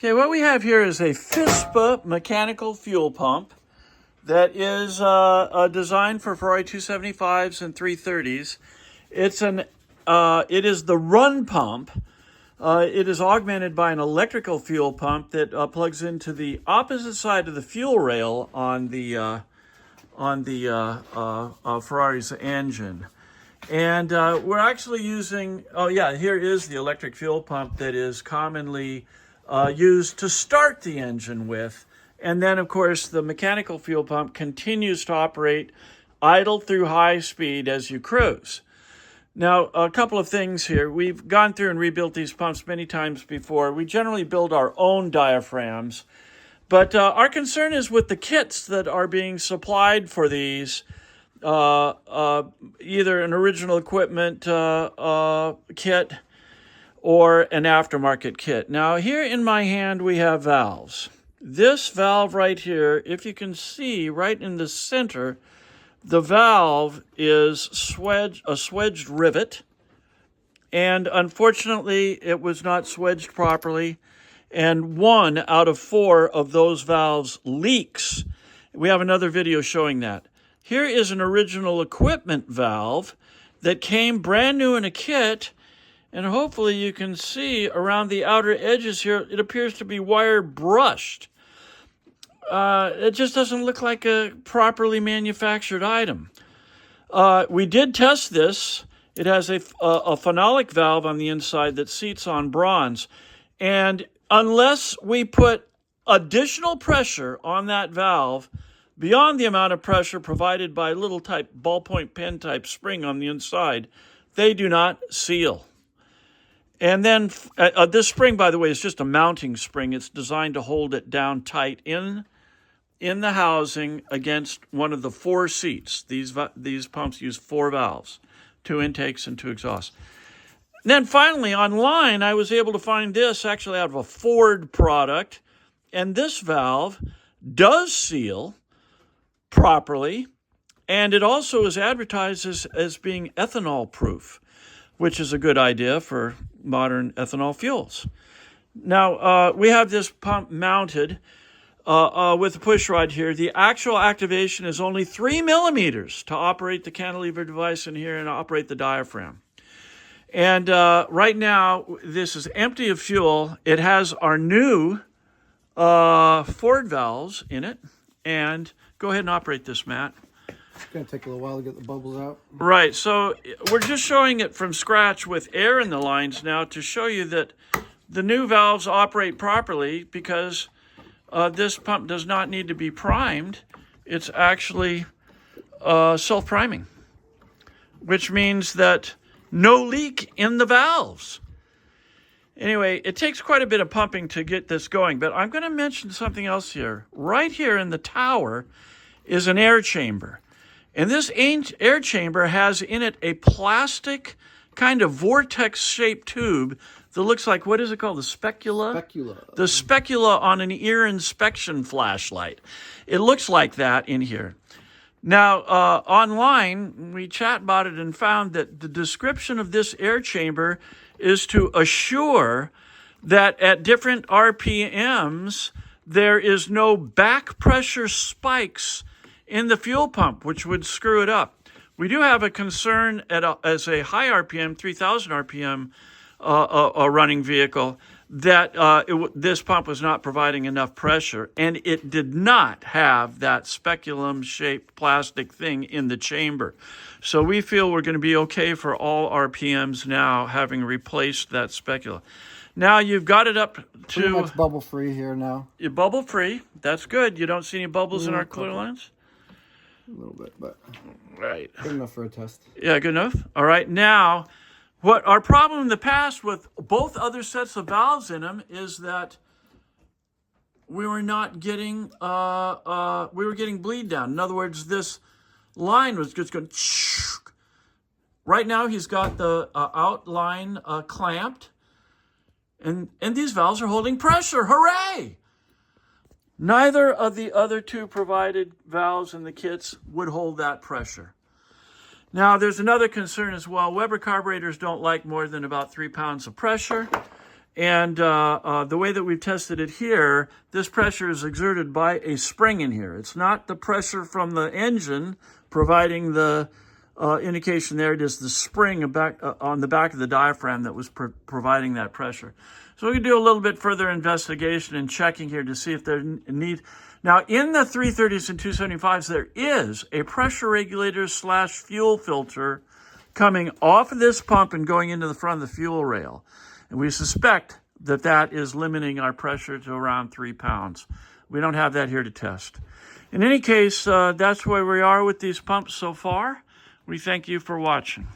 Okay, what we have here is a Fispa mechanical fuel pump that is designed for Ferrari 275s and 330s. It is the run pump. It is augmented by an electrical fuel pump that plugs into the opposite side of the fuel rail on the Ferrari's engine. And we're actually using, here is the electric fuel pump that is commonly used to start the engine with. And then, of course, the mechanical fuel pump continues to operate idle through high speed as you cruise. Now, a couple of things here. We've gone through and rebuilt these pumps many times before. We generally build our own diaphragms. But our concern is with the kits that are being supplied for these, either an original equipment kit or an aftermarket kit. Now, here in my hand, we have valves. This valve right here, if you can see right in the center, the valve is a swedged rivet. And unfortunately, it was not swedged properly. And 1 out of 4 of those valves leaks. We have another video showing that. Here is an original equipment valve that came brand new in a kit. And hopefully you can see around the outer edges here, it appears to be wire brushed. It just doesn't look like a properly manufactured item. We did test this. It has a phenolic valve on the inside that seats on bronze. And unless we put additional pressure on that valve beyond the amount of pressure provided by little type ballpoint pen type spring on the inside, they do not seal. And then this spring, by the way, is just a mounting spring. It's designed to hold it down tight in the housing against one of the 4 seats. These pumps use 4 valves, 2 intakes and 2 exhausts. And then finally, online, I was able to find this actually out of a Ford product. And this valve does seal properly. And it also is advertised as being ethanol proof, which is a good idea for modern ethanol fuels. Now, we have this pump mounted with a push rod here. The actual activation is only 3 millimeters to operate the cantilever device in here and operate the diaphragm. And right now, this is empty of fuel. It has our new Ford valves in it. And go ahead and operate this, Matt. It's going to take a little while to get the bubbles out. Right, so we're just showing it from scratch with air in the lines now to show you that the new valves operate properly because this pump does not need to be primed. It's actually self-priming, which means that no leak in the valves. Anyway, it takes quite a bit of pumping to get this going, but I'm going to mention something else here. Right here in the tower is an air chamber. And this air chamber has in it a plastic kind of vortex-shaped tube that looks like, what is it called? The specula? Specula. The specula on an ear inspection flashlight. It looks like that in here. Now, online, we chat about it and found that the description of this air chamber is to assure that at different RPMs, there is no back pressure spikes in the fuel pump, which would screw it up. We do have a concern as a high RPM, 3,000 RPM a running vehicle, that this pump was not providing enough pressure, and it did not have that speculum-shaped plastic thing in the chamber. So we feel we're going to be okay for all RPMs now, having replaced that specula. Now you've got it up to... Pretty much bubble-free here now. You're bubble-free. That's good. You don't see any bubbles in our clear lines? A little bit, but right. Good enough for a test. Yeah, good enough. All right, now, what our problem in the past with both other sets of valves in them is that we were not getting, we were getting bleed down. In other words, this line was just going. Right now, he's got the outline clamped, and these valves are holding pressure. Hooray! Neither of the other 2 provided valves in the kits would hold that pressure. Now, there's another concern as well. Webber carburetors don't like more than about 3 pounds of pressure. And the way that we've tested it here, this pressure is exerted by a spring in here. It's not the pressure from the engine providing the indication there. It is the spring on the back of the diaphragm that was providing that pressure. So we can do a little bit further investigation and checking here to see if there need. Now, in the 330s and 275s, there is a pressure regulator / fuel filter coming off of this pump and going into the front of the fuel rail. And we suspect that that is limiting our pressure to around 3 pounds. We don't have that here to test. In any case, that's where we are with these pumps so far. We thank you for watching.